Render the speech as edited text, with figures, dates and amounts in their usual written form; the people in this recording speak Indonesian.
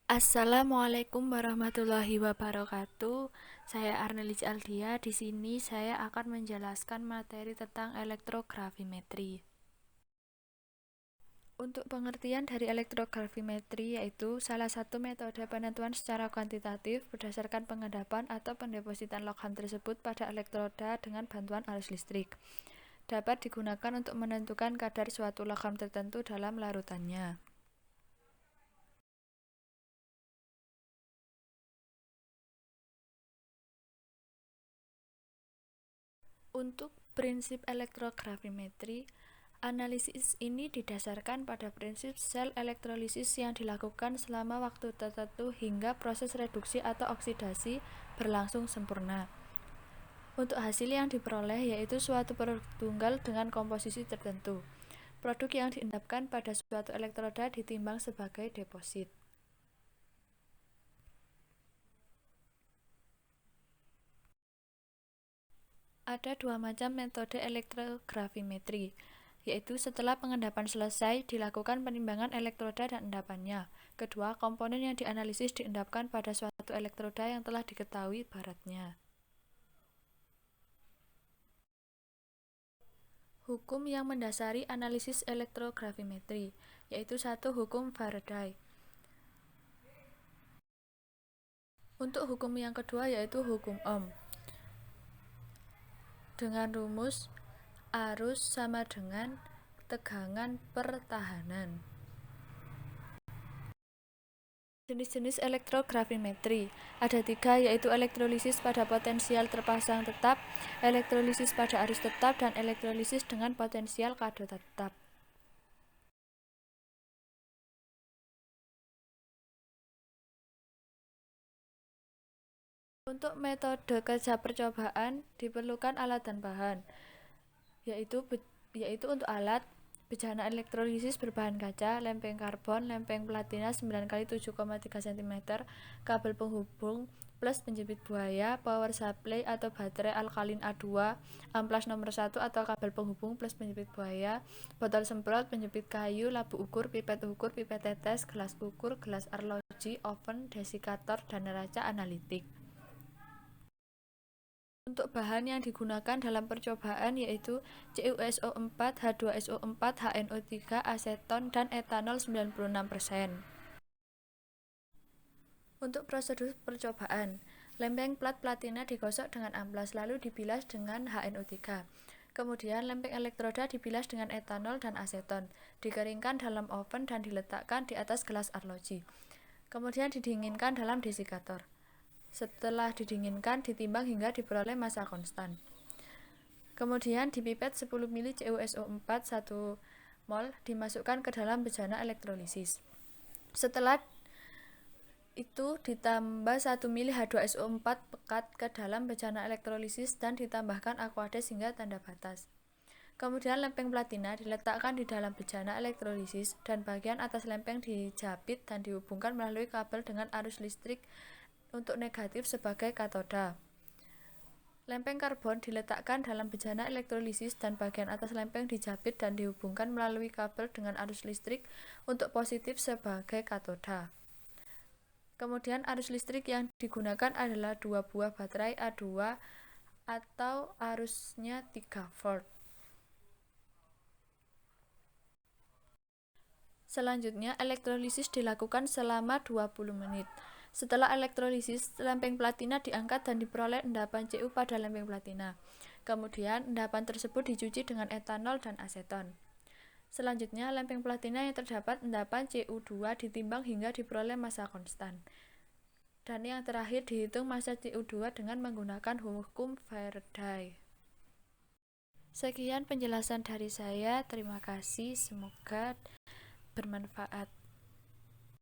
Assalamualaikum warahmatullahi wabarakatuh. Saya Arnelis Aldia. Di sini saya akan menjelaskan materi tentang elektrogravimetri. Untuk pengertian dari elektrogravimetri yaitu salah satu metode penentuan secara kuantitatif berdasarkan pengendapan atau pendepositan logam tersebut pada elektroda dengan bantuan arus listrik. Dapat digunakan untuk menentukan kadar suatu logam tertentu dalam larutannya. Untuk prinsip elektrogravimetri, analisis ini didasarkan pada prinsip sel elektrolisis yang dilakukan selama waktu tertentu hingga proses reduksi atau oksidasi berlangsung sempurna. Untuk hasil yang diperoleh yaitu suatu produk tunggal dengan komposisi tertentu. Produk yang diendapkan pada suatu elektroda ditimbang sebagai deposit. Ada dua macam metode elektrogravimetri, yaitu setelah pengendapan selesai, dilakukan penimbangan elektroda dan endapannya. Kedua, komponen yang dianalisis diendapkan pada suatu elektroda yang telah diketahui baratnya. Hukum yang mendasari analisis elektrogravimetri, yaitu satu hukum Faraday. Untuk hukum yang kedua yaitu hukum Ohm. Dengan rumus arus sama dengan tegangan pertahanan. Jenis-jenis elektrogravimetri ada tiga, yaitu elektrolisis pada potensial terpasang tetap, elektrolisis pada arus tetap, dan elektrolisis dengan potensial kadoda tetap. Untuk metode kerja percobaan diperlukan alat dan bahan, yaitu untuk alat bejana elektrolisis berbahan kaca, lempeng karbon, lempeng platina 9x7,3 cm, kabel penghubung plus penjepit buaya, power supply atau baterai alkalin A2, amplas nomor 1 atau kabel penghubung plus penjepit buaya, botol semprot, penjepit kayu, labu ukur, pipet tetes, gelas ukur, gelas arloji, oven, desikator, dan neraca analitik. Untuk bahan yang digunakan dalam percobaan yaitu CuSO4, H2SO4, HNO3, aseton, dan etanol 96%. Untuk prosedur percobaan, lempeng plat platina digosok dengan amplas lalu dibilas dengan HNO3. Kemudian lempeng elektroda dibilas dengan etanol dan aseton, dikeringkan dalam oven dan diletakkan di atas gelas arloji. Kemudian didinginkan dalam desikator. Setelah didinginkan, ditimbang hingga diperoleh massa konstan. Kemudian dipipet 10 ml CuSO4 1 mol dimasukkan ke dalam bejana elektrolisis. Setelah itu ditambah 1 ml H2SO4 pekat ke dalam bejana elektrolisis dan ditambahkan aquades hingga tanda batas. Kemudian lempeng platina diletakkan di dalam bejana elektrolisis dan bagian atas lempeng dijepit dan dihubungkan melalui kabel dengan arus listrik untuk negatif sebagai katoda. Lempeng karbon diletakkan dalam bejana elektrolisis dan bagian atas lempeng dijepit dan dihubungkan melalui kabel dengan arus listrik untuk positif sebagai katoda. Kemudian arus listrik yang digunakan adalah 2 buah baterai A2 atau arusnya 3 volt. Selanjutnya, elektrolisis dilakukan selama 20 menit. Setelah elektrolisis, lempeng platina diangkat dan diperoleh endapan Cu pada lempeng platina. Kemudian, endapan tersebut dicuci dengan etanol dan aseton. Selanjutnya, lempeng platina yang terdapat endapan Cu2 ditimbang hingga diperoleh massa konstan. Dan yang terakhir, dihitung massa Cu2 dengan menggunakan hukum Faraday. Sekian penjelasan dari saya. Terima kasih. Semoga bermanfaat.